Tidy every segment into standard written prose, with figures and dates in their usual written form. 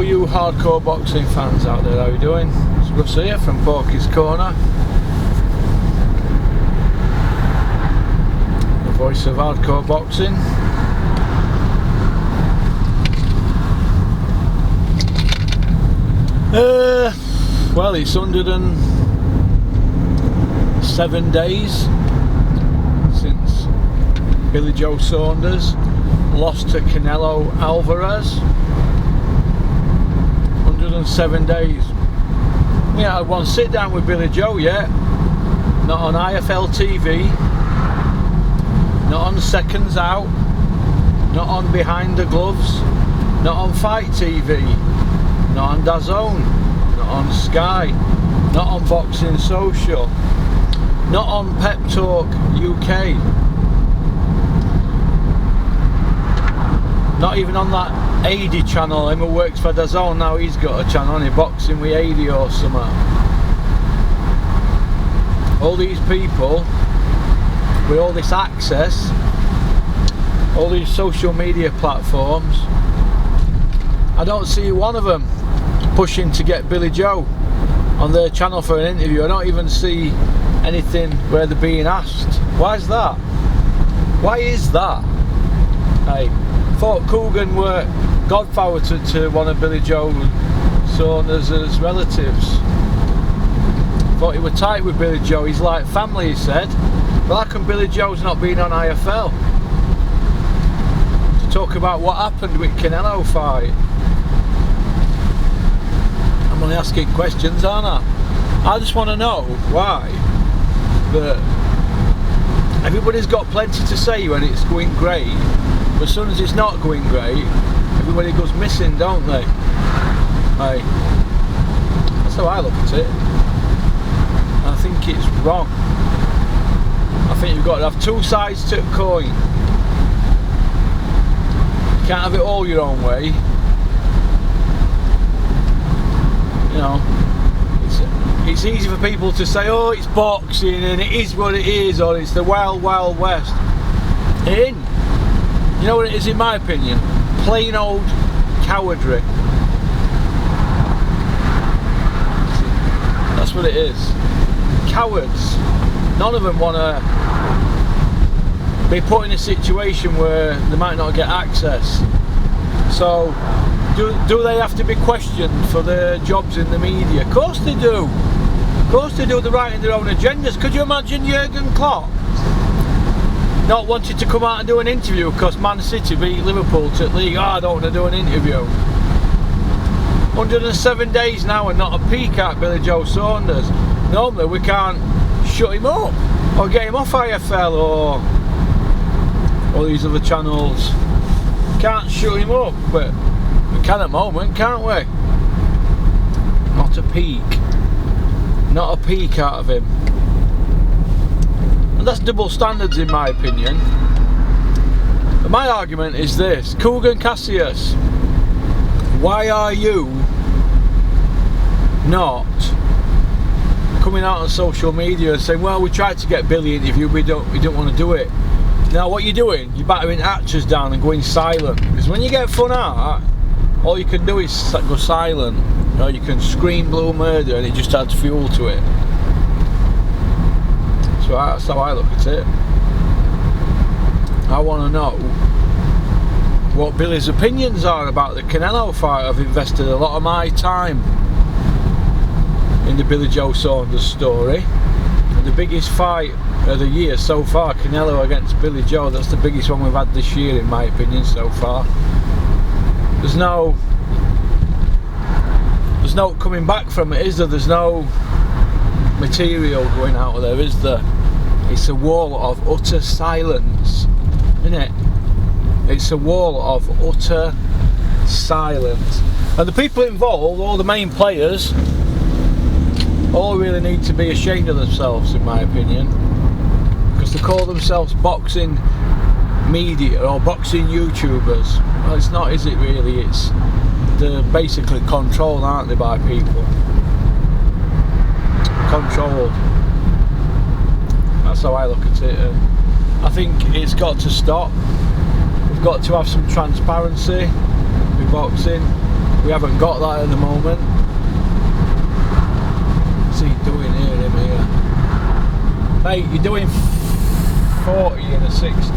you hardcore boxing fans out there, how you doing? It's Russ here from Porky's Corner, the voice of hardcore boxing. Well, it's 107 days since Billy Joe Saunders lost to Canelo Alvarez. 107 days. Yeah, I had one sit down with Billy Joe yet. Not on IFL TV, not on Seconds Out, not on Behind the Gloves, not on Fight TV, not on DAZN, not on Sky, not on Boxing Social, not on Pep Talk UK, not even on that AD channel. Him who works for DAZN now, he's got a channel, only Boxing with AD or something. All these people with all this access, all these social media platforms, I don't see one of them pushing to get Billy Joe on their channel for an interview. I don't even see anything where they're being asked. Why is that? Why is that? I thought Coogan were godfather to one of Billy Joe Saunders' relatives. Thought he were tight with Billy Joe. He's like family, he said. Well, how come Billy Joe's not been on IFL to talk about what happened with Canelo fight? I'm only asking questions, aren't I? I just want to know why. But everybody's got plenty to say when it's going great, but as soon as it's not going great, everybody goes missing, don't they? Hey, that's how I look at it. I think it's wrong. I think you've got to have two sides to a coin. You can't have it all your own way. You know, it's easy for people to say, oh, it's boxing and it is what it is, or it's the wild, wild west. It ain't. You know what it is, in my opinion? Plain old cowardry. That's what it is. Cowards. None of them want to be put in a situation where they might not get access. So do they have to be questioned for their jobs in the media? Of course they do. Of course they do. They're writing their own agendas. Could you imagine Jurgen Klopp not wanted to come out and do an interview because Man City beat Liverpool to the league? Oh, I don't want to do an interview. 107 days now and not a peek at Billy Joe Saunders. Normally we can't shut him up or get him off IFL or all these other channels. Can't shut him up, but we can at the moment, can't we? Not a peek. Not a peek out of him. And that's double standards in my opinion. But my argument is this: Kugan Cassius, why are you not coming out on social media and saying, well, we tried to get Billy interviewed, we don't want to do it? Now what you're doing, you're battering actors down and going silent, because when you get fun out, all you can do is go silent. You know, you can scream blue murder and it just adds fuel to it. So that's how I look at it. I want to know what Billy's opinions are about the Canelo fight. I've invested a lot of my time in the Billy Joe Saunders story. And the biggest fight of the year so far, Canelo against Billy Joe, that's the biggest one we've had this year in my opinion so far. There's no coming back from it, is there? There's no material going out of there, is there? It's a wall of utter silence, isn't it? It's a wall of utter silence. And the people involved, all the main players, all really need to be ashamed of themselves in my opinion, because they call themselves boxing media or boxing YouTubers. Well, it's not, is it really? They're basically controlled, aren't they, by people? Controlled. That's how I look at it. And I think it's got to stop. We've got to have some transparency with boxing. We haven't got that at the moment. What's he doing here, him here? Mate, you're doing 40 and a 60.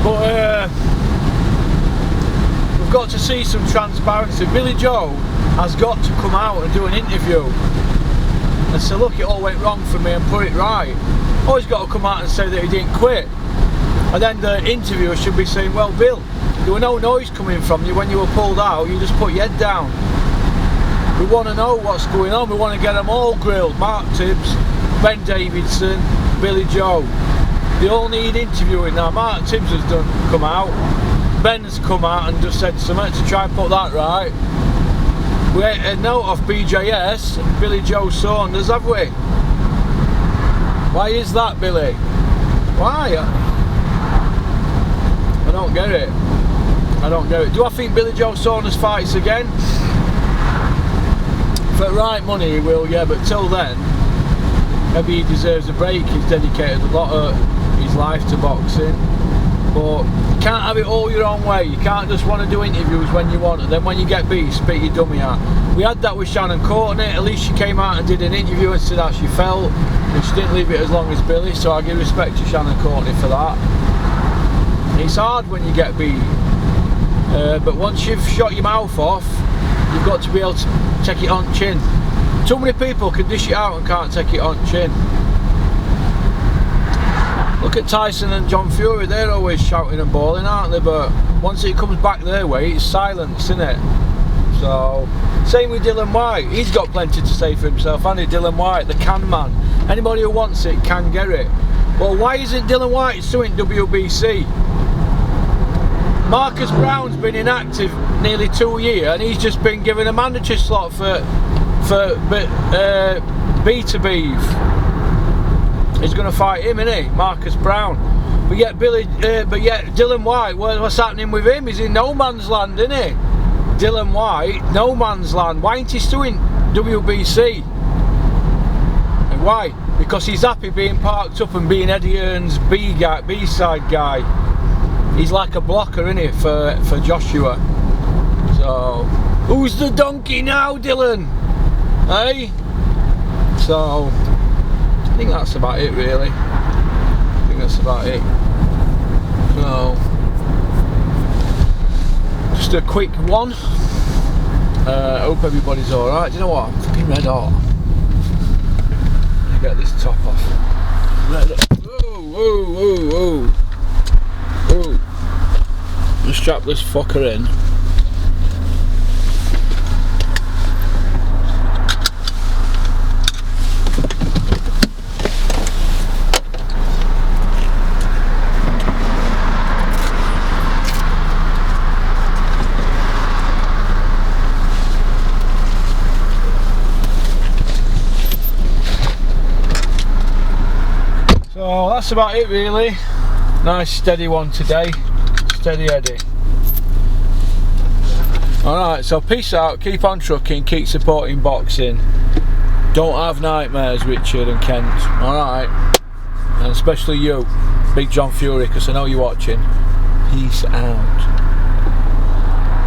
But we've got to see some transparency. Billy Joe has got to come out and do an interview and say, look, it all went wrong for me, and put it right. Or he's got to come out and say that he didn't quit. And then the interviewer should be saying, well, Bill, there was no noise coming from you when you were pulled out, you just put your head down. We want to know what's going on, we want to get them all grilled. Mark Tibbs, Ben Davidson, Billy Joe. They all need interviewing now. Mark Tibbs has come out, Ben's come out and just said something to try and put that right. We ain't a note off BJS, Billy Joe Saunders, have we? Why is that, Billy? Why? I don't get it. I don't get it. Do I think Billy Joe Saunders fights again? For the right money he will, yeah, but till then, maybe he deserves a break. He's dedicated a lot of his life to boxing. But you can't have it all your own way. You can't just want to do interviews when you want, and then when you get beat, spit your dummy out. We had that with Shannon Courtenay. At least she came out and did an interview and said how she felt, and she didn't leave it as long as Billy, so I give respect to Shannon Courtenay for that. It's hard when you get beat, but once you've shot your mouth off, you've got to be able to take it on chin. Too many people can dish it out and can't take it on chin. Look at Tyson and John Fury, they're always shouting and bawling, aren't they? But once it comes back their way, it's silence, isn't it? So, same with Dillian Whyte. He's got plenty to say for himself, hasn't he? Dillian Whyte, the can man. Anybody who wants it can get it. Well, why isn't Dillian Whyte suing WBC? Marcus Brown's been inactive nearly 2 years, and he's just been given a mandatory slot for B2B. He's going to fight him, isn't he, Marcus Brown? But yet Dillian Whyte, what's happening with him? He's in no man's land, isn't he? Dillian Whyte, no man's land. Why ain't he suing WBC? And why? Because he's happy being parked up and being Eddie Hearn's B-side guy. He's like a blocker, isn't he, for Joshua? So, who's the donkey now, Dylan? Hey? So, I think that's about it, really. I think that's about it. So, just a quick one. I hope everybody's alright. Do you know what? I'm fucking red hot. Let me get this top off. Red hot. Whoa, whoa, whoa, whoa. Let's strap this fucker in. So that's about it, really. Nice steady one today. Steady Eddie. Alright, so peace out, keep on trucking, keep supporting boxing. Don't have nightmares, Richard and Kent. Alright. And especially you, Big John Fury, because I know you're watching. Peace out.